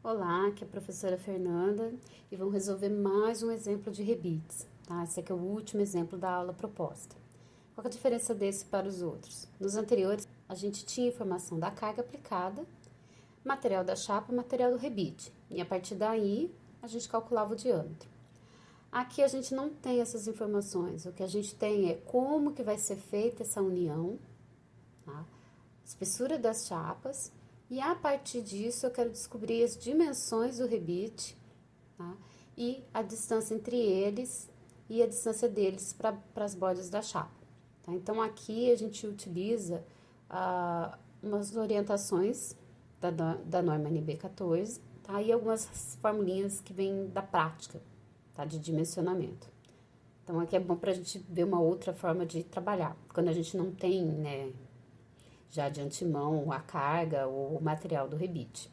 Olá, aqui é a professora Fernanda e vamos resolver mais um exemplo de rebites, tá? Esse aqui é o último exemplo da aula proposta. Qual que é a diferença desse para os outros? Nos anteriores, a gente tinha informação da carga aplicada, material da chapa, material do rebite, e a partir daí a gente calculava o diâmetro. Aqui a gente não tem essas informações, o que a gente tem é como que vai ser feita essa união, tá? Espessura das chapas, e a partir disso eu quero descobrir as dimensões do rebite, tá? E a distância entre eles e a distância deles para as bordas da chapa. Tá? Então aqui a gente utiliza umas orientações da norma NB14, tá? E algumas formulinhas que vêm da prática, tá? De dimensionamento. Então aqui é bom para a gente ver uma outra forma de trabalhar, quando a gente não tem, né, já de antemão a carga ou o material do rebite.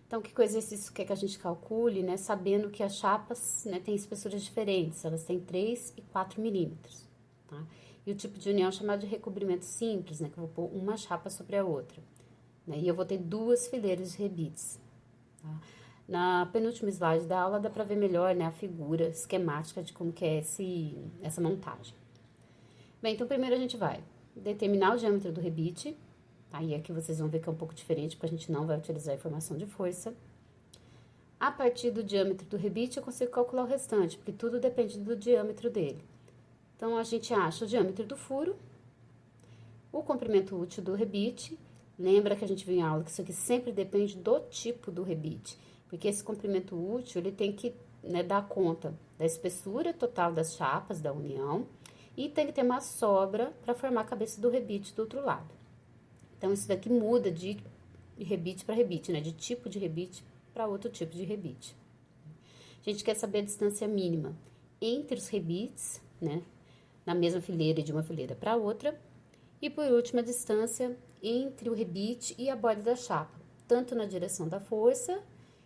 Então, que exercício quer que a gente calcule, né? Sabendo que as chapas, né, têm espessuras diferentes, elas têm 3 e 4 milímetros, tá? E o tipo de união é chamado de recobrimento simples, né? Que eu vou pôr uma chapa sobre a outra, né? E eu vou ter duas fileiras de rebites, tá? Na penúltima slide da aula dá para ver melhor, né, a figura esquemática de como que é essa montagem. Bem, então primeiro a gente vai determinar o diâmetro do rebite, tá? E aqui vocês vão ver que é um pouco diferente, porque a gente não vai utilizar a informação de força. A partir do diâmetro do rebite, eu consigo calcular o restante, porque tudo depende do diâmetro dele. Então, a gente acha o diâmetro do furo, o comprimento útil do rebite. Lembra que a gente viu em aula que isso aqui sempre depende do tipo do rebite, porque esse comprimento útil, ele tem que, né, dar conta da espessura total das chapas da união e tem que ter uma sobra para formar a cabeça do rebite do outro lado. Então, isso daqui muda de rebite para rebite, né? De tipo de rebite para outro tipo de rebite. A gente quer saber a distância mínima entre os rebites, né? Na mesma fileira e de uma fileira para outra. E, por último, a distância entre o rebite e a borda da chapa, tanto na direção da força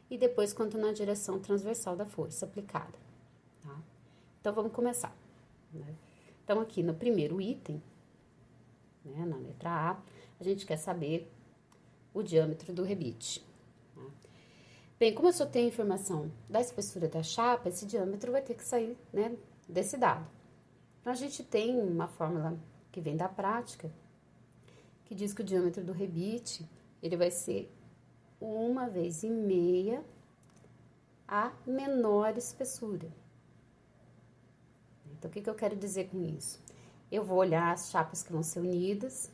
e depois quanto na direção transversal da força aplicada, tá? Então, vamos começar, né? Então, aqui no primeiro item, né, na letra a gente quer saber o diâmetro do rebite, tá? Bem, como eu só tenho informação da espessura da chapa, esse diâmetro vai ter que sair, né, desse dado. Então, a gente tem uma fórmula que vem da prática, que diz que o diâmetro do rebite, ele vai ser 1,5 a menor espessura. Então, o que eu quero dizer com isso? Eu vou olhar as chapas que vão ser unidas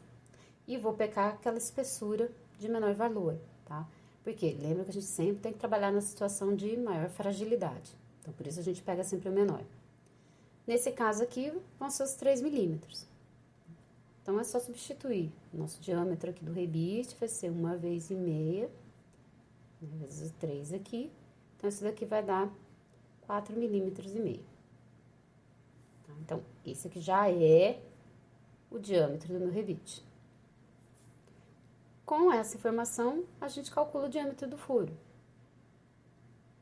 e vou pegar aquela espessura de menor valor, tá? Porque lembra que a gente sempre tem que trabalhar na situação de maior fragilidade. Então, por isso a gente pega sempre o menor. Nesse caso aqui, vão ser os 3 milímetros. Então, é só substituir. Nosso diâmetro aqui do rebite vai ser 1,5, né, vezes 3 aqui. Então, isso daqui vai dar 4,5 milímetros. Tá? Então, esse aqui já é o diâmetro do meu rebite. Com essa informação, a gente calcula o diâmetro do furo.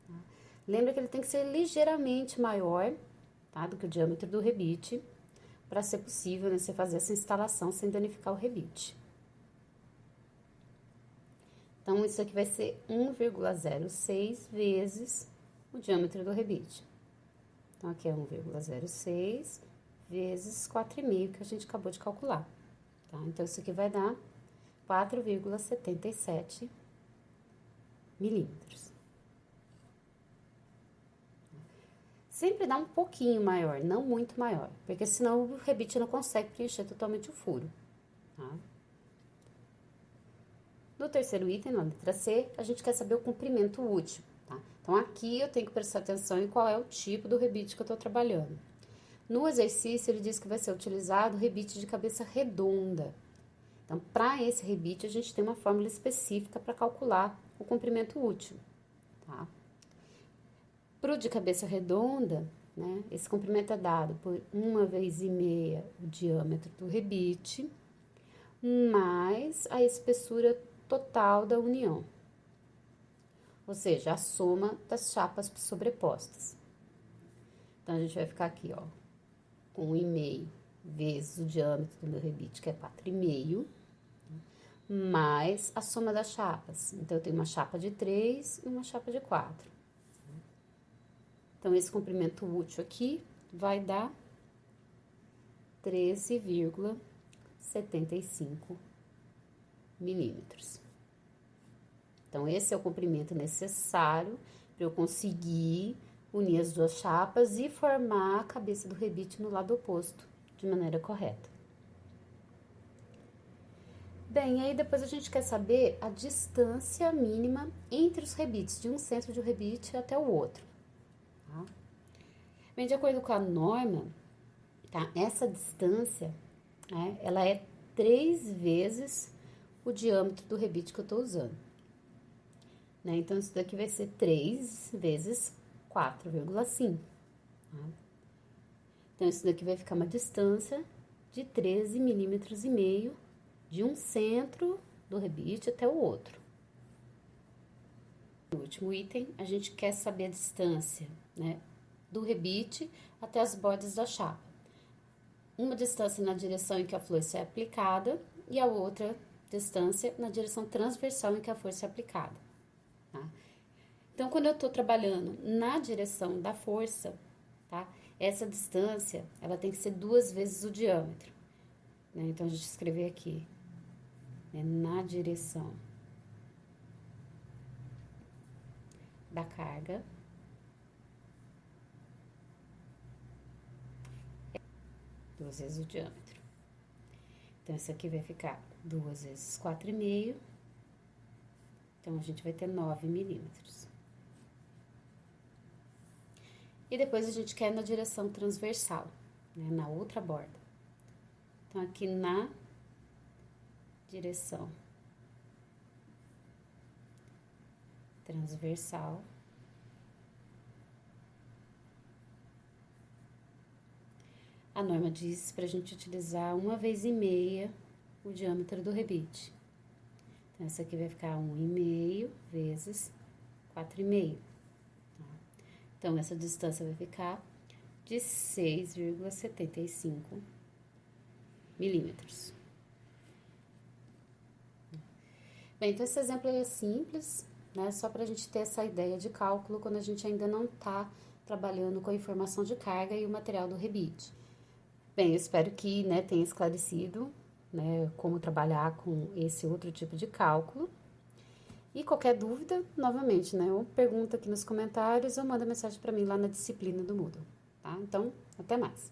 Tá? Lembra que ele tem que ser ligeiramente maior, tá, do que o diâmetro do rebite, para ser possível, né, você fazer essa instalação sem danificar o rebite. Então, isso aqui vai ser 1,06 vezes o diâmetro do rebite. Então, aqui é 1,06 vezes 4,5 que a gente acabou de calcular, tá? Então, isso aqui vai dar 4,77 milímetros. Sempre dá um pouquinho maior, não muito maior, porque senão o rebite não consegue preencher totalmente o furo, tá? No terceiro item, na letra C, a gente quer saber o comprimento útil, tá? Então, aqui eu tenho que prestar atenção em qual é o tipo do rebite que eu tô trabalhando. No exercício, ele diz que vai ser utilizado o rebite de cabeça redonda. Então, para esse rebite, a gente tem uma fórmula específica para calcular o comprimento útil, tá? Para o de cabeça redonda, né, esse comprimento é dado por 1,5 o diâmetro do rebite, mais a espessura total da união, ou seja, a soma das chapas sobrepostas. Então, a gente vai ficar aqui, ó, com 1,5 vezes o diâmetro do meu rebite, que é 4,5, mais a soma das chapas. Então, eu tenho uma chapa de 3 e uma chapa de 4. Então, esse comprimento útil aqui vai dar 13,75 milímetros. Então, esse é o comprimento necessário para eu conseguir unir as duas chapas e formar a cabeça do rebite no lado oposto, de maneira correta. Bem, aí depois a gente quer saber a distância mínima entre os rebites, de um centro de rebite até o outro. Tá? Bem, de acordo com a norma, tá? Essa distância, né, ela é 3 vezes o diâmetro do rebite que eu tô usando. Né? Então, isso daqui vai ser 3 vezes 4,5. Tá? Então, isso daqui vai ficar uma distância de 13,5 milímetros de um centro do rebite até o outro. No último item, a gente quer saber a distância, né, do rebite até as bordas da chapa. Uma distância na direção em que a força é aplicada e a outra distância na direção transversal em que a força é aplicada. Tá? Então, quando eu estou trabalhando na direção da força, tá, essa distância, ela tem que ser 2 vezes o diâmetro. Né? Então, a gente escrever aqui, né, na direção da carga, 2 vezes o diâmetro. Então, isso aqui vai ficar 2 vezes 4,5. Então, a gente vai ter 9 milímetros. E depois a gente quer na direção transversal, né, na outra borda. Então, aqui na direção transversal, a norma diz pra gente utilizar 1,5 vezes o diâmetro do rebite. Então, essa aqui vai ficar 1,5 vezes 4,5. Tá? Então, essa distância vai ficar de 6,75 milímetros. Bem, então esse exemplo é simples, né? Só para a gente ter essa ideia de cálculo quando a gente ainda não está trabalhando com a informação de carga e o material do rebite. Bem, eu espero que, né, tenha esclarecido, né, como trabalhar com esse outro tipo de cálculo. E qualquer dúvida, novamente, né, ou pergunta aqui nos comentários ou manda mensagem para mim lá na disciplina do Moodle, tá? Então, até mais.